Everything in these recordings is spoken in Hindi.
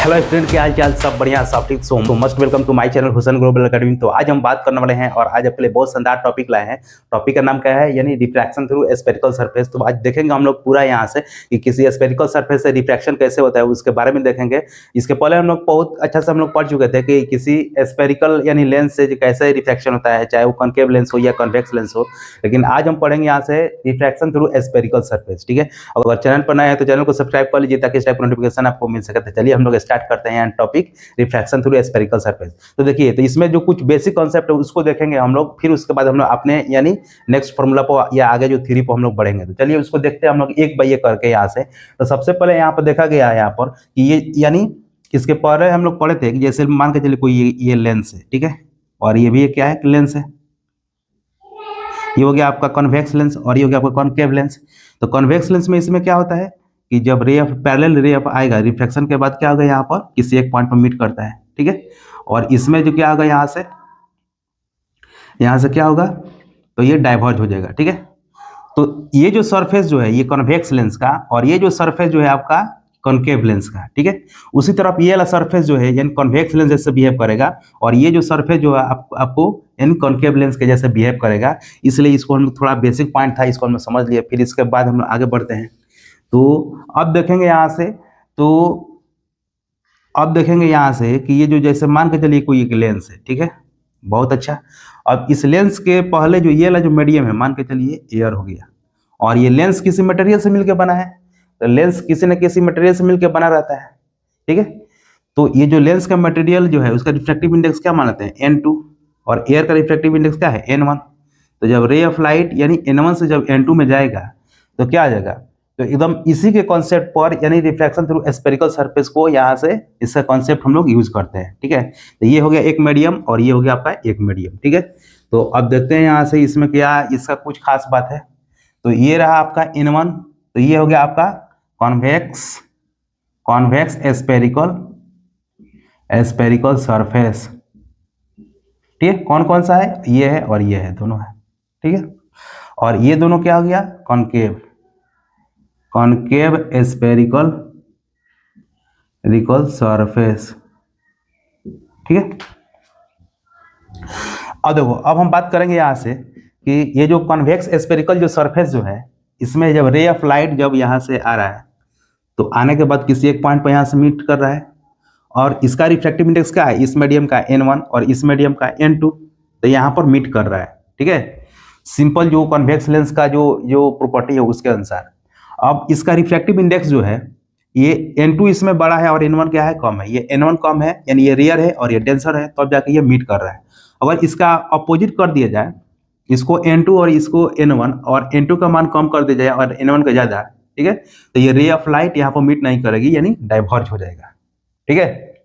हेलो स्टूडेंट, क्या हाल चाल? सब बढ़िया, सब ठीक। So must welcome to my channel Hussain global academy. तो आज हम बात करने वाले हैं और आज आपके लिए बहुत शानदार टॉपिक लाए हैं। टॉपिक का नाम क्या है? यानी रिफ्रैक्शन थ्रू स्फेरिकल सरफेस। तो आज देखेंगे हम लोग पूरा यहाँ से कि किसी स्फेरिकल सरफेस से रिफ्रैक्शन कैसे होता है, उसके बारे में देखेंगे। इसके पहले हम लोग बहुत अच्छा से हम लोग पढ़ चुके थे कि किसी स्फेरिकल यानी लेंस से कैसे रिफ्रैक्शन होता है, चाहे वो कॉनकेव लेंस हो या कॉन्वेक्स लेंस हो। लेकिन आज हम पढ़ेंगे यहाँ से रिफ्रैक्शन थ्रू स्फेरिकल सरफेस। ठीक है, अगर चैनल पर नए हैं तो चैनल को सब्सक्राइब कर लीजिए ताकि इस टाइप का नोटिफिकेशन आपको मिल सके। तो चलिए हम लोग स्टार्ट करते हैं topic refraction through spherical surface. तो देखिए, तो इसमें जो कुछ बेसिक कॉन्सेप्ट है उसको देखेंगे हम लोग, फिर उसके बाद हम लोग अपने यानी नेक्स्ट फॉर्मूला पर या आगे जो थ्योरी पर हम लोग बढ़ेंगे। तो चलिए उसको देखते हैं हम लोग एक बाय एक करके यहाँ से। तो सबसे पहले यहाँ पर देखा गया है यहाँ पर कि ये यानी इसके पहले हम लोग पढ़े थे कि जैसे मान के चलिए कोई ये लेंस है, ठीक है, और ये भी क्या है, लेंस है। ये हो गया आपका कॉन्वेक्स लेंस और ये हो गया आपका कॉनकेव लेंस। तो कॉन्वेक्स लेंस में इसमें क्या होता है कि जब ray of parallel ray of आएगा रिफ्लेक्शन के बाद क्या होगा, यहाँ पर किसी एक पॉइंट पर मीट करता है, ठीक है। और इसमें जो क्या होगा, यहाँ से क्या होगा, तो ये डाइवर्ज हो जाएगा, ठीक है। तो ये जो सरफेस जो है ये कॉन्वेक्स लेंस का, और ये जो सरफेस जो है आपका कॉनकेव लेंस का, ठीक है। उसी तरफ ये वाला सरफेस जो है यानी कॉन्वेक्स लेंस जैसे बिहेव करेगा, और ये जो सरफेस जो है आपको यानी कॉनकेव लेंस के जैसे बिहेव करेगा। इसलिए इसको हम थोड़ा बेसिक पॉइंट था, इसको हम समझ लिए, फिर इसके बाद हम आगे बढ़ते हैं। तो अब देखेंगे यहाँ से, तो अब देखेंगे यहाँ से कि ये जो जैसे मान के चलिए कोई एक लेंस है, ठीक है, बहुत अच्छा। अब इस लेंस के पहले जो ये वाला जो मीडियम है, मान के चलिए एयर हो गया, और ये लेंस किसी मटेरियल से मिलकर बना है। तो लेंस किसी न किसी मटेरियल से मिलकर बना रहता है, ठीक है। तो ये जो लेंस का मटेरियल जो है उसका रिफ्रैक्टिव इंडेक्स क्या मानते हैं, N2, और एयर का रिफ्रैक्टिव इंडेक्स क्या है, N1। तो जब रे ऑफ लाइट यानी N1 से जब N2 में जाएगा तो क्या आ जाएगा, तो एकदम इसी के कॉन्सेप्ट पर यानी रिफ्रैक्शन थ्रू स्फेरिकल सरफेस को यहाँ से इसका कॉन्सेप्ट हम लोग यूज करते हैं, ठीक है। तो ये हो गया एक मीडियम और ये हो गया आपका एक मीडियम, ठीक है। तो अब देखते हैं यहाँ से इसमें क्या इसका कुछ खास बात है। तो ये रहा आपका N1, तो ये हो गया आपका कॉन्वेक्स स्फेरिकल सरफेस, ठीक है। कौन कौन सा है, ये है और ये है, दोनों है, ठीक है। और ये दोनों क्या हो गया, कॉनकेव स्फेरिकल सरफेस, ठीक है। अब देखो, अब हम बात करेंगे यहाँ से कि ये जो कॉन्वेक्स स्फेरिकल जो सरफेस जो है, इसमें जब रे ऑफ लाइट जब यहाँ से आ रहा है तो आने के बाद किसी एक पॉइंट पर यहाँ से मीट कर रहा है, और इसका रिफ्रैक्टिव इंडेक्स क्या है, इस मीडियम का N1 और इस मीडियम का N2, तो यहाँ पर मीट कर रहा है, ठीक है। सिंपल जो कॉन्वेक्स लेंस का जो प्रॉपर्टी है उसके अनुसार। अब इसका रिफ्रैक्टिव इंडेक्स जो है ये N2 इसमें बड़ा है और N1 क्या है, कम है। ये N1 कम है यानी ये रेयर है और ये डेंसर है, तो अब जाके ये मीट कर रहा है। अगर इसका अपोजिट कर दिया जाए, इसको N2 और इसको N1, और N2 का मान कम कर दिया जाए और N1 का ज़्यादा, ठीक है, तो ये रे ऑफ लाइट यहाँ पर मीट नहीं करेगी यानी डाइवर्ज हो जाएगा, ठीक है।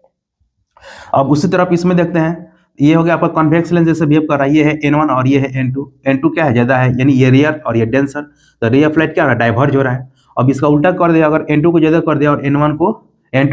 अब उसी तरफ इसमें देखते हैं, ये हो गया आपका कॉन्वेक्स लेंस जैसे बिहेव कर रहा है, ये है N1 और ये है N2। N2 क्या है, ज़्यादा है यानी ये रेयर और ये डेंसर, तो रे ऑफ लाइट क्या हो रहा है, डाइवर्ज हो रहा है। अब इसका उल्टा कर दे, अगर N2 को ज़्यादा कर दे और N2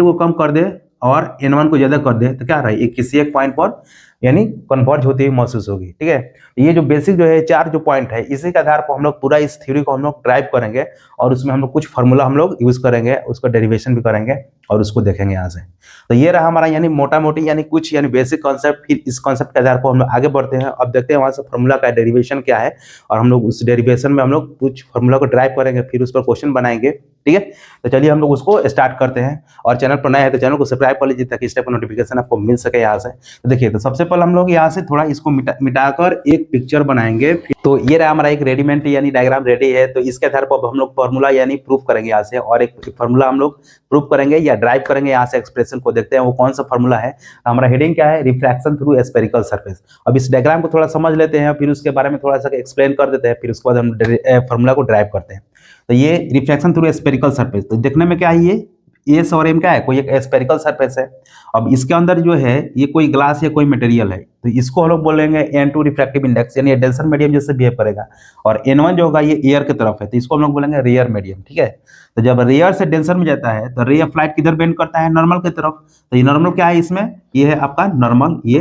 को कम कर दे और N1 को ज़्यादा कर दे, तो क्या रहा है, ये किसी एक पॉइंट पर यानी कन्वर्ज होती हुई महसूस होगी, ठीक है। ये जो बेसिक जो है चार जो पॉइंट है, इसी के आधार पर हम लोग पूरा इस थ्योरी को हम लोग ड्राइव करेंगे, और उसमें हम लोग कुछ फार्मूला हम लोग यूज करेंगे, उसका डेरिवेशन भी करेंगे और उसको देखेंगे यहाँ से। तो ये रहा हमारा यानी मोटा मोटी यानी कुछ यानी बेसिक कॉन्सेप्ट। फिर इस कॉन्सेप्ट के आधार पर हम लोग आगे बढ़ते हैं। अब देखते हैं वहाँ से फार्मूला का डेरिवेशन क्या है, और हम लोग उस डेरिवेशन में हम लोग कुछ फार्मूला को ड्राइव करेंगे, फिर उस पर क्वेश्चन बनाएंगे, ठीक है। तो चलिए हम लोग उसको स्टार्ट करते हैं, और चैनल पर नए हैं तो चैनल को सब्सक्राइब कर लीजिए ताकि इस टाइप का नोटिफिकेशन आपको मिल सके यहाँ से। तो देखिए, तो सबसे पहले हम लोग यहाँ से थोड़ा इसको मिटाकर एक पिक्चर बनाएंगे। तो ये रहा हमारा एक रेडीमेड यानी डायग्राम रेडी है। तो इसके आधार पर हम लोग फार्मूला यानी प्रूफ करेंगे यहाँ से, और एक फार्मूला हम लोग प्रूफ करेंगे या ड्राइव करेंगे यहाँ से एक्सप्रेशन को। देखते हैं वो कौन सा फार्मूला है। हमारा हेडिंग क्या है, रिफ्रैक्शन थ्रू स्फेरिकल सरफेस। अब इस डायग्राम को थोड़ा समझ लेते हैं, फिर उसके बारे में थोड़ा सा एक्सप्लेन कर देते हैं, फिर उसके बाद हम फार्मूला को ड्राइव करते हैं। तो ये रिफ्रैक्शन थ्रू स्फेरिकल सरफेस, तो देखने में क्या है, ये एस और एम क्या है, कोई एक स्फेरिकल सरफेस है। अब इसके अंदर जो है ये कोई ग्लास या कोई मटेरियल है, तो इसको हम लोग बोलेंगे N2 रिफ्रैक्टिव इंडेक्स यानी डेंसर मीडियम जैसे बिहेव करेगा, और N1 जो होगा ये एयर की तरफ है, तो इसको हम लोग बोलेंगे रेयर मीडियम, ठीक है। तो जब रेयर से डेंसर में जाता है तो रे ऑफ लाइट किधर बेंड करता है, नॉर्मल की तरफ। तो ये नॉर्मल क्या है, इसमें ये है आपका नॉर्मल, ये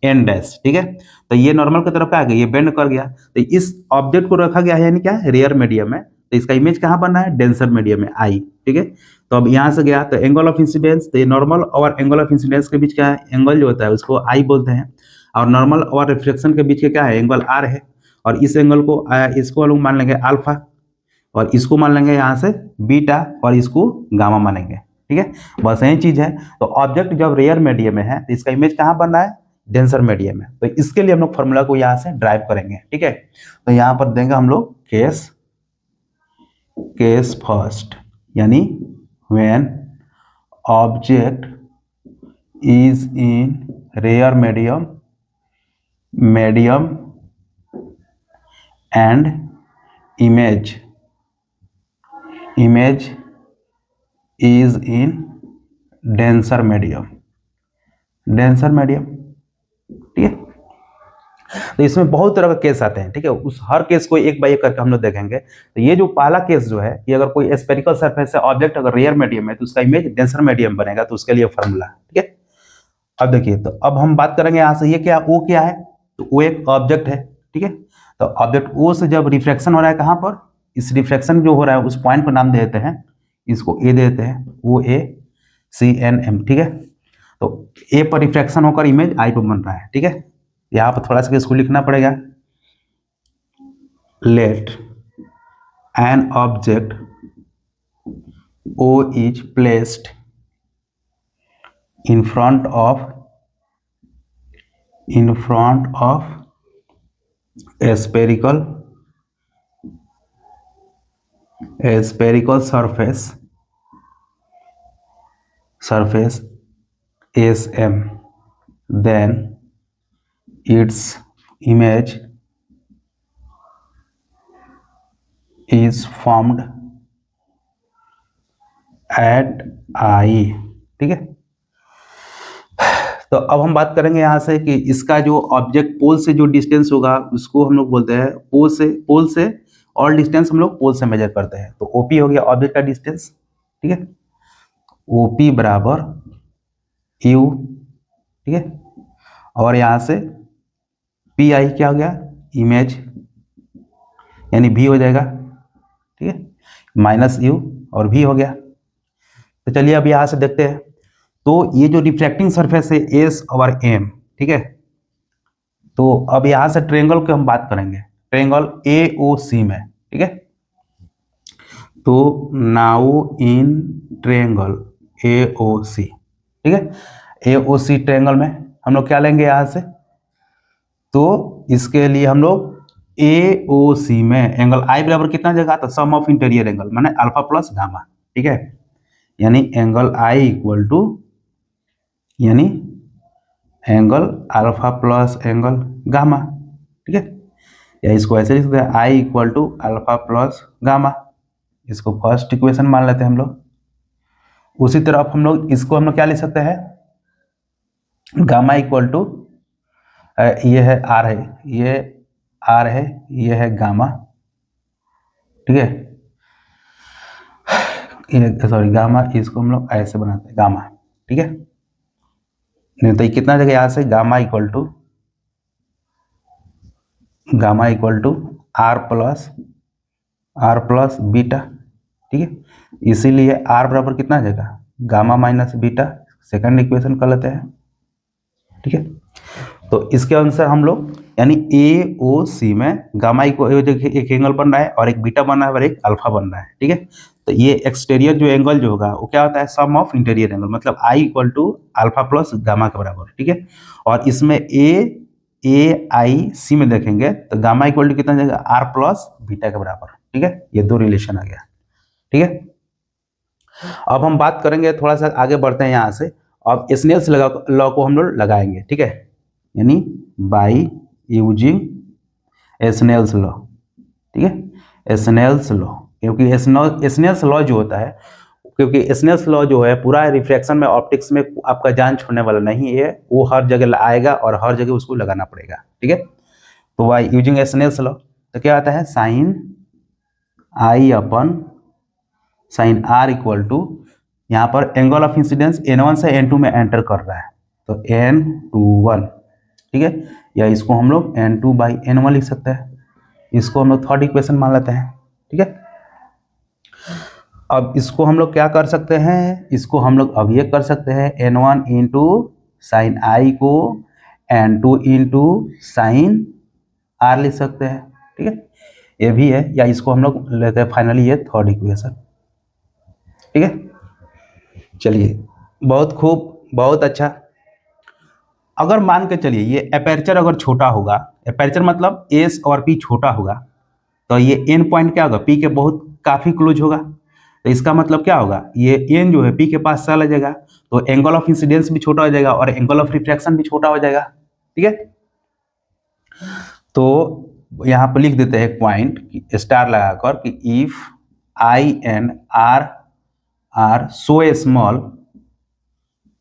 एन डैश, ठीक है। तो ये नॉर्मल की तरफ क्या आ गया, ये बेंड कर गया, तो इस ऑब्जेक्ट को रखा गया है यानी क्या, रेयर मीडियम में। तो इसका इमेज कहाँ बन रहा है, डेंसर मीडियम में आई, ठीक है। तो अब यहाँ से गया तो एंगल ऑफ इंसिडेंस, तो ये नॉर्मल और एंगल ऑफ इंसिडेंस के बीच का एंगल जो होता है उसको आई बोलते हैं, और नॉर्मल और रिफ्लेक्शन के बीच का क्या है, एंगल आर है। और इस एंगल को इसको हम लोग मान लेंगे अल्फा, और इसको मान लेंगे यहाँ से बीटा, और इसको गामा मानेंगे, ठीक है। बस यही चीज है। तो ऑब्जेक्ट जब रेयर मीडियम में है तो इसका इमेज कहाँ बन रहा है, डेंसर मीडियम में। तो इसके लिए हम लोग फॉर्मूला को यहाँ से ड्राइव करेंगे, ठीक है। तो यहाँ पर देंगे हम लोग केस फर्स्ट, यानी when object is in rare medium and image is in denser medium, ठीक है। तो इसमें बहुत तरह का केस आते हैं, ठीक है। उस हर केस को एक बाय एक करके हम लोग देखेंगे। तो ये जो पहला केस जो है कि अगर कोई स्फेरिकल सरफेस है, ऑब्जेक्ट अगर रेयर मीडियम है तो उसका इमेज डेंसर मीडियम बनेगा, तो उसके लिए फॉर्मूला, ठीक है। अब देखिए, तो अब हम बात करेंगे यहाँ से, ये क्या ओ क्या है, तो वो एक ऑब्जेक्ट है, ठीक है। तो ऑब्जेक्ट ओ से जब रिफ्लेक्शन हो रहा है कहाँ पर, इस रिफ्लेक्शन जो हो रहा है उस पॉइंट को नाम दे देते हैं, इसको ए देते हैं, वो ए सी एन एम, ठीक है। तो ए पर रिफ्लेक्शन होकर इमेज आई पर बन रहा है, ठीक है। यहाँ पर थोड़ा सा इसको लिखना पड़ेगा, let an object O is placed in front of a spherical surface SM, then its image is formed at I, ठीक है। तो अब हम बात करेंगे यहाँ से कि इसका जो ऑब्जेक्ट पोल से जो डिस्टेंस होगा उसको हम लोग बोलते हैं पोल से और डिस्टेंस हम लोग पोल से मेजर करते हैं। तो ओपी हो गया ऑब्जेक्ट का डिस्टेंस, ठीक है। ओपी बराबर यू, ठीक है। और यहाँ से पी आई क्या हो गया, इमेज, यानी भी हो जाएगा, ठीक है, माइनस यू और भी हो गया। तो चलिए अब यहाँ से देखते हैं। तो ये जो रिफ्लेक्टिंग सरफेस है एस और एम, ठीक है। तो अब यहां से ट्रायंगल की हम बात करेंगे, ट्रायंगल ए ओ सी में, ठीक है। तो नाउ इन ट्रायंगल ए ओ सी, ठीक है, ए ओ सी ट्रायंगल में हम लोग क्या लेंगे यहां से, तो इसके लिए हम लोग ए ओ सी में एंगल आई बराबर कितना जगह, तो सम ऑफ इंटीरियर एंगल माने अल्फा प्लस गामा, ठीक है। यानी एंगल आई इक्वल टू, यानी angle alpha plus angle gamma, ठीक है। या इसको ऐसे लिख सकते हैं, I equal to alpha plus gamma, इसको फर्स्ट इक्वेशन मान लेते हैं हम लोग। उसी तरह हम लोग इसको हम लोग क्या लिख सकते हैं, गामा इक्वल टू, ये है आर है, ये आर है, ये है गामा, ठीक है। सॉरी गामा, इसको हम लोग ऐसे बनाते हैं गामा, ठीक है। नहीं तो ये कितना जगह यहाँ से gamma equal to R plus beta, ठीक है। इसीलिए आर बराबर कितना जगह, gamma minus beta, second equation कर लेते हैं, ठीक है। तो इसके अनुसार हम लोग, यानी ए ओ सी में गामा इक्वल एक एंगल बन रहा है और एक बीटा बन रहा है और एक अल्फा बन रहा है, ठीक है। तो ये एक्सटीरियर जो एंगल जो होगा वो क्या होता है, सम ऑफ इंटीरियर एंगल, मतलब I equal to alpha plus gamma के बराबर, ठीक है। और इसमें ए आई सी में देखेंगे तो गामा इक्वल टू कितना जाएगा, आर प्लस बीटा के बराबर, ठीक है। ये दो रिलेशन आ गया, ठीक है। अब हम बात करेंगे, थोड़ा सा आगे बढ़ते हैं यहाँ से। अब स्नेल्स लॉ को हम लोग लगाएंगे, ठीक है, यानी बाई यूजिंग स्नेल्स लॉ, ठीक है, स्नेल्स लॉ। क्योंकि स्नेल्स लॉ जो होता है, क्योंकि स्नेल्स लॉ जो है पूरा रिफ्लेक्शन में, ऑप्टिक्स में आपका जान छोड़ने वाला नहीं है, वो हर जगह आएगा और हर जगह उसको लगाना पड़ेगा, ठीक है। तो बाई यूजिंग स्नेल्स लॉ तो क्या आता है, sine I upon sine R equal to, यहाँ पर एंगल ऑफ इंसिडेंस n1 से n2 में एंटर कर रहा है, तो n21, ठीक है। या इसको हम लोग n2 बाई n1 लिख सकते हैं, इसको हम लोग थर्ड इक्वेशन मान लेते हैं, ठीक है। अब इसको हम लोग क्या कर सकते हैं, इसको हम लोग अब ये कर सकते हैं n1 इंटू साइन आई को n2 इंटू साइन आर लिख सकते हैं, ठीक है, ये भी है, या इसको हम लोग लेते हैं फाइनली ये थर्ड इक्वेशन, ठीक है। चलिए, बहुत खूब, बहुत अच्छा। अगर मान के चलिए ये एपर्चर अगर छोटा होगा, एपर्चर मतलब एस और पी छोटा होगा, तो ये एन पॉइंट क्या होगा, पी के बहुत काफ़ी क्लोज होगा, तो इसका मतलब क्या होगा, ये एन जो है पी के पास चला जाएगा, तो एंगल ऑफ इंसिडेंस भी छोटा हो जाएगा और एंगल ऑफ रिफ्रैक्शन भी छोटा हो जाएगा, ठीक है। तो यहाँ पर लिख देते हैं एक पॉइंट स्टार लगाकर कि if I and R are so small,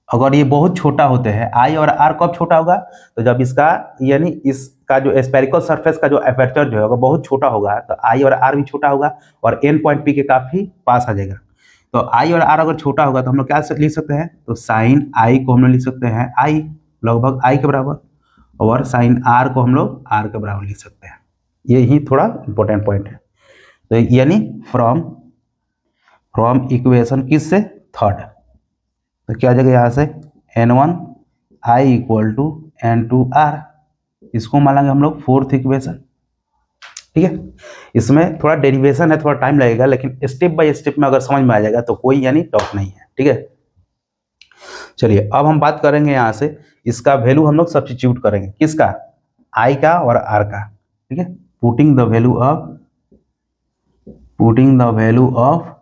अगर ये बहुत छोटा होते हैं, आई और आर कब छोटा होगा, तो जब इसका यानी इसका जो स्फेरिकल सरफेस का जो एपर्चर जो है अगर बहुत छोटा होगा तो आई और आर भी छोटा होगा और एन पॉइंट पी के काफी पास आ जाएगा। तो आई और आर अगर छोटा होगा तो हम लोग क्या लिख सकते हैं, तो साइन आई को हम लोग लिख सकते हैं आई लगभग आई के बराबर, और साइन आर को हम लोग आर के बराबर लिख सकते हैं। ये ही थोड़ा इंपॉर्टेंट पॉइंट है। तो यानी फ्रॉम इक्वेशन किस से, थर्ड, तो क्या हो जाएगा यहाँ से n1 I equal to n2 are, इसको मान लेंगे हम लोग फोर्थ इक्वेशन, ठीक है। इसमें थोड़ा डेरिवेशन है, थोड़ा टाइम लगेगा, लेकिन स्टेप बाय स्टेप में अगर समझ में आ जाएगा तो कोई यानी टफ नहीं है, ठीक है। चलिए अब हम बात करेंगे यहाँ से, इसका वैल्यू हम लोग सब्स्टिट्यूट करेंगे, किसका, आई का और आर का, ठीक है। Putting the value of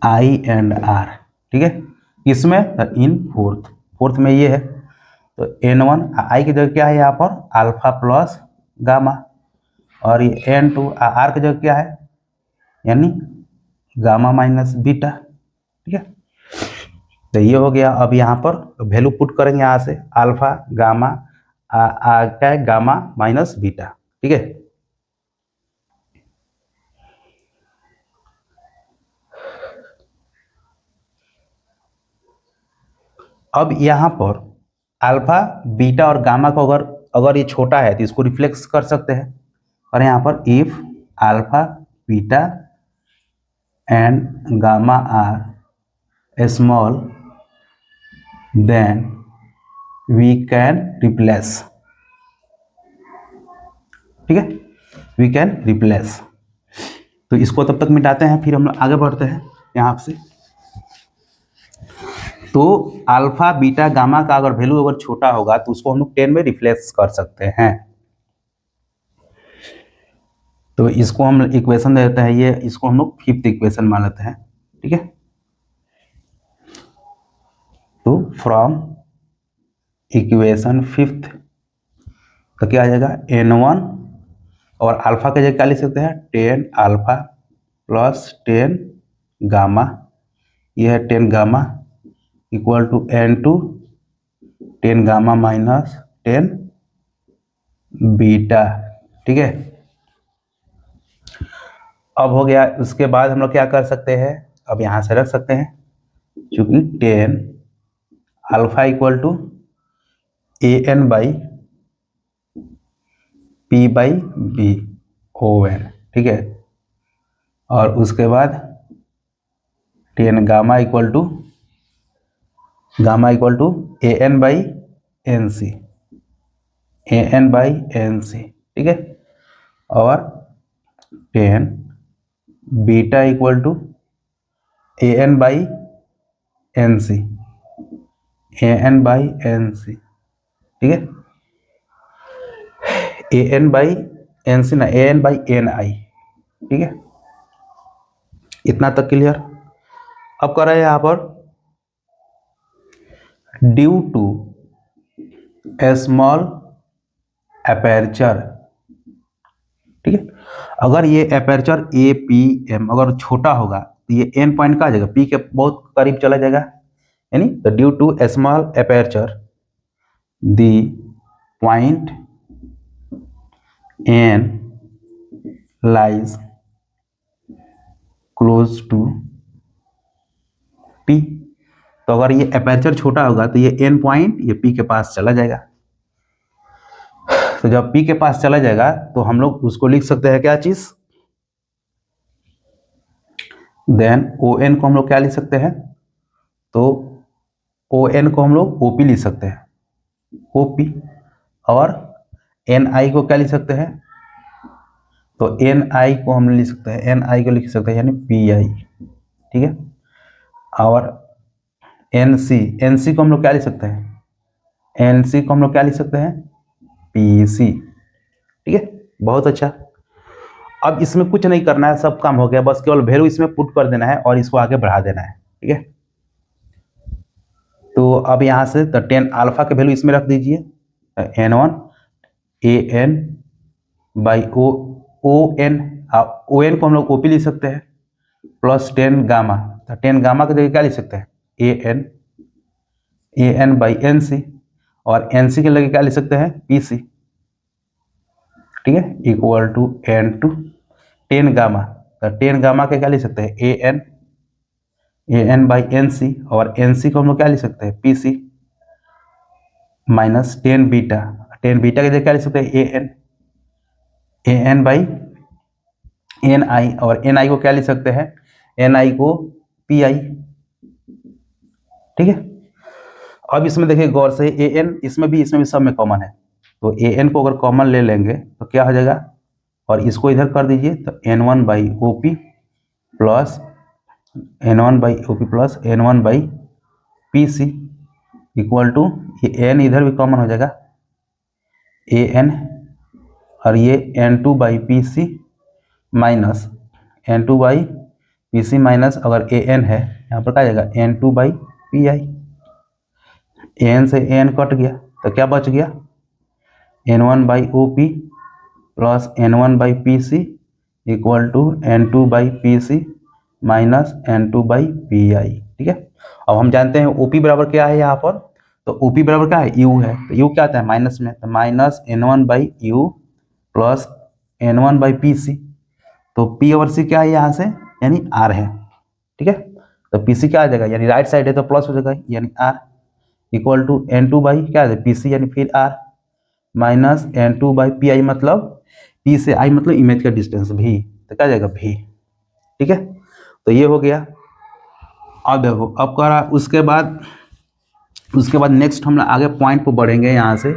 I and R, ठीक है, इसमें इन फोर्थ में ये है, तो n1 आई की जगह क्या है यहाँ पर अल्फा प्लस गामा, और ये n2 आर की जगह क्या है यानी गामा माइनस बीटा, ठीक है। तो ये हो गया। अब यहाँ पर वैल्यू पुट करेंगे यहाँ से अल्फा गामा क्या है गामा माइनस बीटा, ठीक है। अब यहाँ पर अल्फा बीटा और गामा को अगर ये छोटा है तो इसको रिफ्लेक्स कर सकते हैं, और यहाँ पर if alpha beta and gamma are small then we can replace, ठीक है, वी कैन रिप्लेस। तो इसको तब तक मिटाते हैं, फिर हम लोग आगे बढ़ते हैं यहाँ से। तो अल्फा बीटा गामा का अगर वैल्यू अगर छोटा होगा तो उसको हम लोग 10 में रिप्लेस कर सकते हैं। तो इसको हम इक्वेशन दे देते हैं, ये इसको हम लोग फिफ्थ इक्वेशन मान लेते हैं, ठीक है। तो फ्रॉम इक्वेशन फिफ्थ तो क्या आ जाएगा n1 और अल्फा के जगह क्या लिख सकते हैं 10 अल्फा प्लस 10 गामा, ये है 10 gamma equal to n2 10 gamma minus 10 beta, ठीक है। अब हो गया, उसके बाद हम लोग क्या कर सकते हैं, अब यहाँ से रख सकते हैं, क्योंकि 10 alpha equal to an by P by B O N, ठीक है। और उसके बाद 10 gamma equal to an by N C, ठीक है। और 10 beta equal to an by N C, ठीक है। an बाई एन सी ना, an बाई एन आई, ठीक है। इतना तक क्लियर। अब कर रहे हैं यहाँ पर ड्यू टू स्मॉल एपर्चर, ठीक है। अगर ये एपर्चर ए पी एम अगर छोटा होगा तो ये एन पॉइंट का आ जाएगा, पी के बहुत करीब चला जाएगा, यानी तो due to small aperture the point N lies close to P. तो अगर ये एपर्चर छोटा होगा तो ये एन पॉइंट ये पी के पास चला जाएगा। तो जब पी के पास चला जाएगा तो हम लोग उसको लिख सकते हैं क्या चीज, देन ओ एन को हम लोग क्या लिख सकते हैं, तो ओ एन को हम लोग ओ पी लिख सकते हैं, ओ पी। और एन आई को क्या लिख सकते हैं, तो एन आई को हम लिख सकते हैं, एन आई को लिख सकते हैं यानी पी आई, ठीक है। और एन सी को हम लोग क्या लिख सकते हैं, एन सी को हम लोग क्या लिख सकते हैं, पी सी, ठीक है। बहुत अच्छा। अब इसमें कुछ नहीं करना है, सब काम हो गया, बस केवल वैल्यू इसमें पुट कर देना है और इसको आगे बढ़ा देना है, ठीक है। तो अब यहाँ से तो 10 अल्फा के वैल्यू इसमें रख दीजिए, n1 A N by O N को हम लोग ओ पी लिख सकते हैं, प्लस 10 गामा, तो 10 गामा की जगह क्या लिख सकते हैं, ए एन बाई एन सी, और एन सी के लगे क्या लिख सकते हैं, पी सी, ठीक है, इक्वल टू n2 10 गामा, तो 10 गामा के क्या लिख सकते हैं, ए एन बाई एन सी, और एन सी को हम लोग क्या लिख सकते हैं, P C, minus 10 beta, 10 beta के जगह क्या लिख सकते हैं, A N by N I, और एन आई को क्या लिख सकते हैं, एन आई को पी आई, ठीक है। अब इसमें देखिए गौर से, ए एन इसमें भी सब में कॉमन है, तो ए एन को अगर कॉमन ले लेंगे तो क्या हो जाएगा, और इसको इधर कर दीजिए, तो N one by O P plus n1 by O P plus n1 by P C equal to, ये n इधर भी कॉमन हो जाएगा, ए एन, और ये n2 by P C minus n2 by P C minus, अगर ए एन है यहाँ पर क्या जाएगा, n2 by P I, N से एन कट गया तो क्या बच गया, n1 by O P plus n1 by P C equal to n2 by P C minus n2 by P I, ठीक है। अब हम जानते हैं OP बराबर क्या है यहाँ पर, तो OP बराबर क्या है, U है, तो U क्या आता है माइनस में, तो minus n1 by U plus n1 by P C, तो P और C क्या है यहाँ से, यानी R है, ठीक है। तो पी सी क्या आ जाएगा, यानी राइट साइड है तो प्लस हो जाएगा, यानी R equal to n2 by क्या है, पी सी यानी फिर R minus n2 by P आई, मतलब P से I मतलब इमेज का डिस्टेंस भी, तो क्या जाएगा भी, ठीक है। तो ये हो गया। अब देखो, अब कह रहा उसके बाद नेक्स्ट हम आगे पॉइंट पर बढ़ेंगे यहाँ से।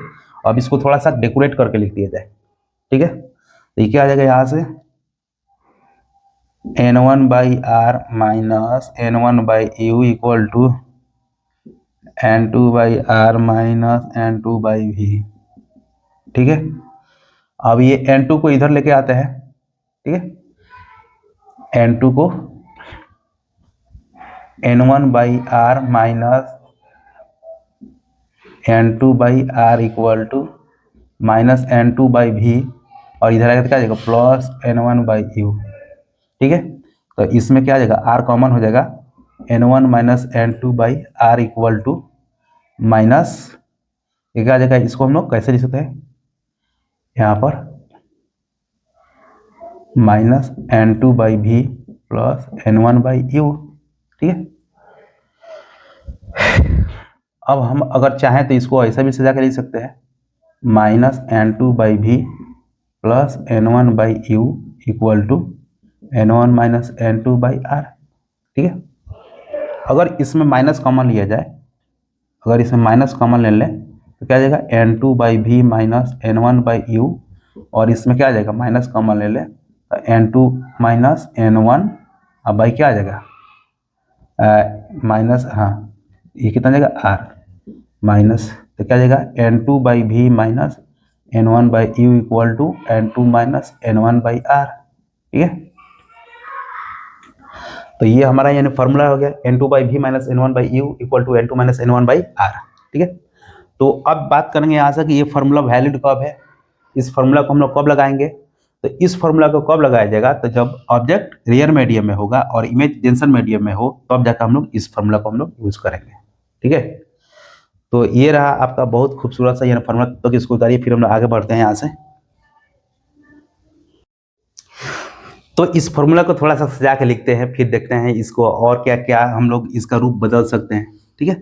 अब इसको थोड़ा सा डेकोरेट करके लिख दिया जाए, ठीक है। तो ये क्या आ जाएगा यहाँ से, n1 by R minus n1 by U equal to n2 by R minus n2 by V, ठीक है। अब ये n2 को इधर लेके आते हैं, ठीक है, n2 को n1 by R minus n2 by R equal to minus n2 by V, और इधर आएगा तो क्या आ जाएगा, प्लस n1 बाई यू, ठीक है। तो इसमें क्या आ जाएगा, r कॉमन हो जाएगा, n1 minus n2 by R equal to minus, ये क्या आ जाएगा, इसको हम लोग कैसे लिख सकते हैं, यहाँ पर minus n2 by V plus n1 by U, ठीक है। अब हम अगर चाहें तो इसको ऐसा भी सजा के लिख सकते हैं, minus n2 by V plus n1 by U equal to n1 minus n2 by R, ठीक है। अगर इसमें माइनस कॉमन लिया जाए, अगर इसमें माइनस कॉमन ले लें तो क्या आ जाएगा, n2 by V minus n1 by U, और इसमें क्या आ जाएगा, माइनस कॉमन ले लें तो n2 माइनस n1, अब बाई क्या आ जाएगा, माइनस, हाँ ये कितना जाएगा, r माइनस, तो क्या जाएगा, n2 by V minus n1 by U equal to n2 minus n1 by r, ठीक है। तो ये हमारा यानी फॉर्मूला हो गया, n2 by V minus n1 by U equal to n2 minus n1 by r, ठीक है। तो अब बात करेंगे यहाँ से कि ये फार्मूला वैलिड कब है, इस फार्मूला को हम लोग कब लगाएंगे, तो इस फार्मूला को कब लगाया जाएगा, तो जब ऑब्जेक्ट रियल मीडियम में होगा और इमेज डेंसर मीडियम में हो, तब जाकर हम लोग इस फार्मूला को हम लोग यूज करेंगे, ठीक है। तो ये रहा आपका बहुत खूबसूरत सा ये फार्मूला, तो इसको उतारिए, फिर हम लोग आगे बढ़ते हैं यहाँ से। तो इस फार्मूला को थोड़ा सा सजा के लिखते हैं, फिर देखते हैं इसको और क्या क्या हम लोग इसका रूप बदल सकते हैं, ठीक है।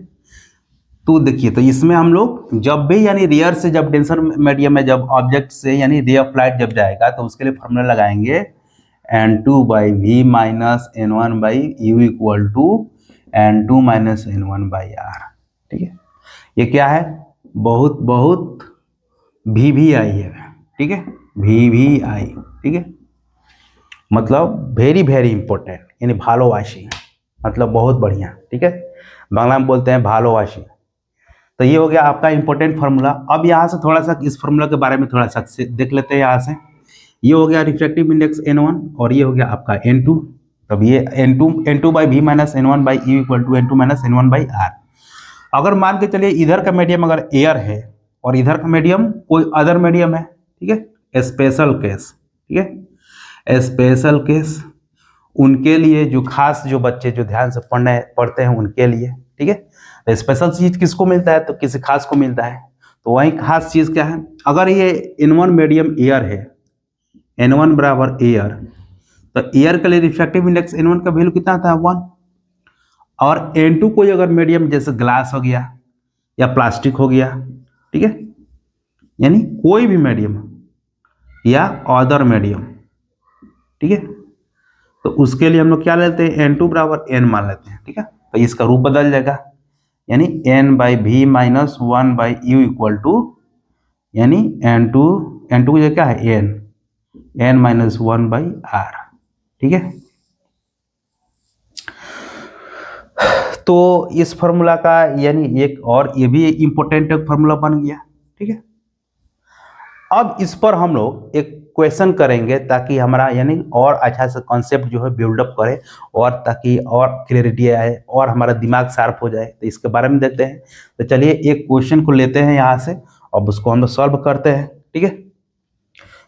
तो देखिए, तो इसमें हम लोग जब भी यानी रियर से जब डेंसर मीडियम में जब ऑब्जेक्ट से यानी रे ऑफ लाइट जब जाएगा तो उसके लिए फार्मूला लगाएंगे N2 by V minus N1 by U equal to N2 minus N1 by R. ठीक है, ये क्या है, बहुत बहुत वी आई है। ठीक है, वी आई। ठीक है, मतलब वेरी वेरी इंपॉर्टेंट, यानी भालोवासी, मतलब बहुत बढ़िया। ठीक है, बांग्ला में बोलते हैं भालोवासी। तो ये हो गया आपका इंपॉर्टेंट फार्मूला। अब यहाँ से थोड़ा सा इस फार्मूला के बारे में थोड़ा सा देख लेते हैं। यहाँ से ये हो गया रिफ्रैक्टिव इंडेक्स N1 और ये हो गया आपका N2। तब ये N2 by V minus N1 by U equal to N2 minus N1 by R. अगर मान के चलिए इधर का मीडियम अगर एयर है और इधर का मीडियम कोई अदर मीडियम है, ठीक है, स्पेशल केस। ठीक है, स्पेशल केस उनके लिए, जो खास जो बच्चे जो ध्यान से पढ़ते हैं उनके लिए। ठीक है, तो स्पेशल चीज किसको मिलता है, तो किसी खास को मिलता है। तो वही खास चीज क्या है, अगर ये N1 मीडियम एयर है, N1 बराबर एयर, तो एयर के लिए रिफ्रैक्टिव इंडेक्स N1 का वैल्यू कितना था, 1। और N2 कोई अगर मीडियम जैसे ग्लास हो गया या प्लास्टिक हो गया, ठीक है, यानी कोई भी मीडियम या अदर मीडियम, ठीक है, तो उसके लिए हम लोग क्या लेते हैं, N2 बराबर N मान लेते हैं। ठीक है, तो इसका रूप बदल जाएगा, यानी N by V minus 1 by U equal to, यानी N2 की जगह क्या है, N माइनस 1 बाई आर। ठीक है, तो इस फार्मूला का यानी एक और ये भी इंपॉर्टेंट फार्मूला बन गया। ठीक है, अब इस पर हम लोग एक क्वेश्चन करेंगे ताकि हमारा यानी और अच्छा से कॉन्सेप्ट जो है बिल्डअप करे और ताकि और क्लैरिटी आए और हमारा दिमाग शार्प हो जाए। तो इसके बारे में देखते हैं। तो चलिए एक क्वेश्चन को लेते हैं यहाँ से और उसको हम लोग सॉल्व करते हैं। ठीक है,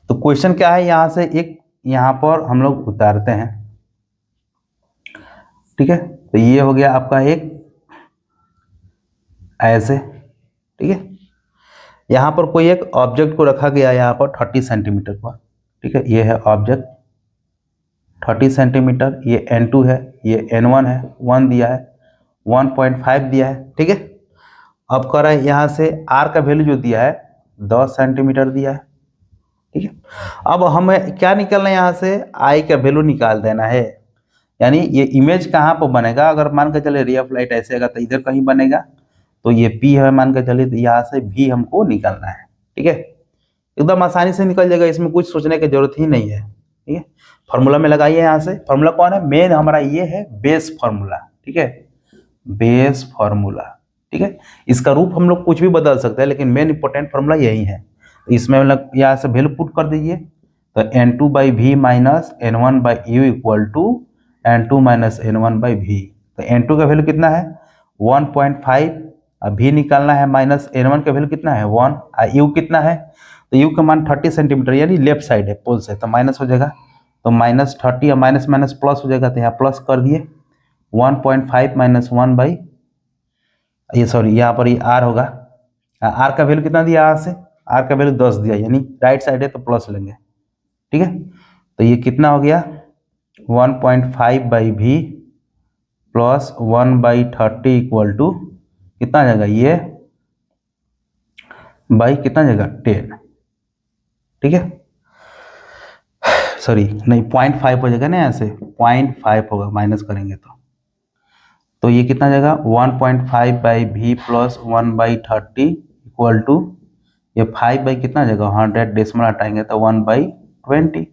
तो क्वेश्चन क्या है, यहाँ से एक यहाँ पर हम लोग उतारते हैं। ठीक है, तो ये हो गया आपका एक ऐसे। ठीक है, यहाँ पर कोई एक ऑब्जेक्ट को रखा गया है यहाँ पर 30 सेंटीमीटर पर। ठीक है, ये है ऑब्जेक्ट 30 सेंटीमीटर, ये N2 है, ये N1 है, 1 दिया है, 1.5 दिया है। ठीक है, अब कह रहा है यहाँ से R का वैल्यू जो दिया है 10 सेंटीमीटर दिया है। ठीक है, अब हमें क्या निकालना है, यहाँ से I का वैल्यू निकाल देना है। यानी ये इमेज कहाँ पर बनेगा, अगर मान के चले रे ऑफ लाइट ऐसे आएगा तो इधर कहीं बनेगा, तो ये P है मान के चलिए, तो यहाँ से V हमको निकालना है। ठीक है, एकदम आसानी से निकल जाएगा, इसमें कुछ सोचने की जरूरत ही नहीं है। ठीक है, फॉर्मूला में लगाइए। यहाँ से फॉर्मूला कौन है, मेन हमारा ये है बेस फॉर्मूला। ठीक है, बेस फॉर्मूला। ठीक है, इसका रूप हम लोग कुछ भी बदल सकते हैं, लेकिन मेन इंपॉर्टेंट फॉर्मूला यही है। इसमें मतलब यहाँ से वैल्यू पुट कर दीजिए, तो N2 by V minus N1 by U equal to N2 minus N1 by V. तो N2 का वैल्यू कितना है 1.5, वी निकालना है, माइनस N1 का वैल्यू कितना है 1, यू कितना है, तो यू का मान 30 सेंटीमीटर यानी लेफ्ट साइड है पोल से, तो माइनस हो जाएगा, तो माइनस 30 और माइनस माइनस प्लस हो जाएगा, तो यहाँ प्लस कर दिए 1.5 माइनस 1 बाई, ये सॉरी यहाँ पर ये आर होगा, आर का वैल्यू कितना दिया, यहाँ से आर का वैल्यू 10 दिया, यानी राइट साइड है तो प्लस लेंगे। ठीक है, तो ये कितना हो गया 1.5 by V plus 1 by 30 equal to कितना आ जाएगा, ये बाई कितना आ जाएगा 10। ठीक है, सॉरी नहीं 0.5 हो जाएगा ना, यहाँ से 0.5 होगा, माइनस करेंगे तो ये कितना जाएगा 1.5 by V plus 1 by 30 equal to, ये 5 बाई कितना जाएगा 100, डेसिमल हटाएंगे तो 1 बाई 20।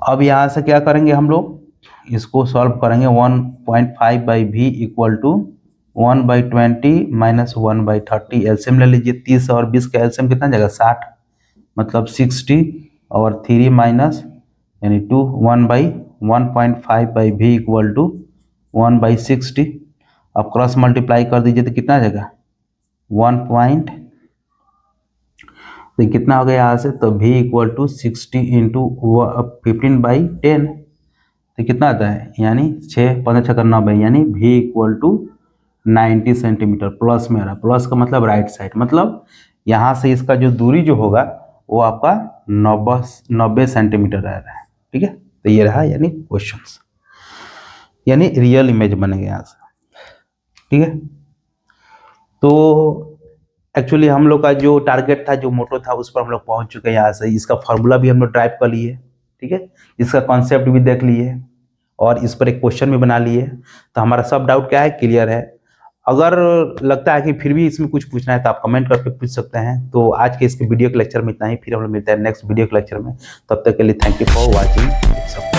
अब यहाँ से क्या करेंगे हम लोग, इसको सॉल्व करेंगे, 1.5 by V equal to 1 by 20 minus 1 by 30, LCM ले लीजिए, 30 और 20 का एलसीएम कितना जाएगा 60, मतलब 60 और 3 माइनस यानी 2, 1 by 1.5 by V equal to 1 by 60, अब क्रॉस मल्टीप्लाई कर दीजिए तो कितना आ जाएगा 1 पॉइंट, तो कितना हो गया यहाँ से, तो v equal to 60 into 15 by 10, तो कितना आता है, यानी 6 5 6 9 यानी v equal to 90 centimetre, plus में आ रहा, प्लस का मतलब राइट साइड, मतलब यहाँ से इसका जो दूरी जो होगा वो आपका 90 सेंटीमीटर रह रहा है। ठीक है, तो ये रहा यानी क्वेश्चंस, यानी रियल इमेज बनेगा यहाँ से। ठीक है, तो एक्चुअली हम लोग का जो टारगेट था, जो मोटो था, उस पर हम लोग पहुंच चुके हैं यहाँ से। इसका फार्मूला भी हम लोग ड्राइव कर लिए। ठीक है। ठीक है, इसका कॉन्सेप्ट भी देख लिए और इस पर एक क्वेश्चन भी बना लिए, तो हमारा सब डाउट क्या है, क्लियर है। अगर लगता है कि फिर भी इसमें कुछ पूछना है तो आप कमेंट करके पूछ सकते हैं। तो आज के इसके वीडियो के लेक्चर में इतना ही, फिर हम लोग मिलते हैं नेक्स्ट वीडियो के लेक्चर में। तब तक के लिए थैंक यू फॉर वॉचिंग।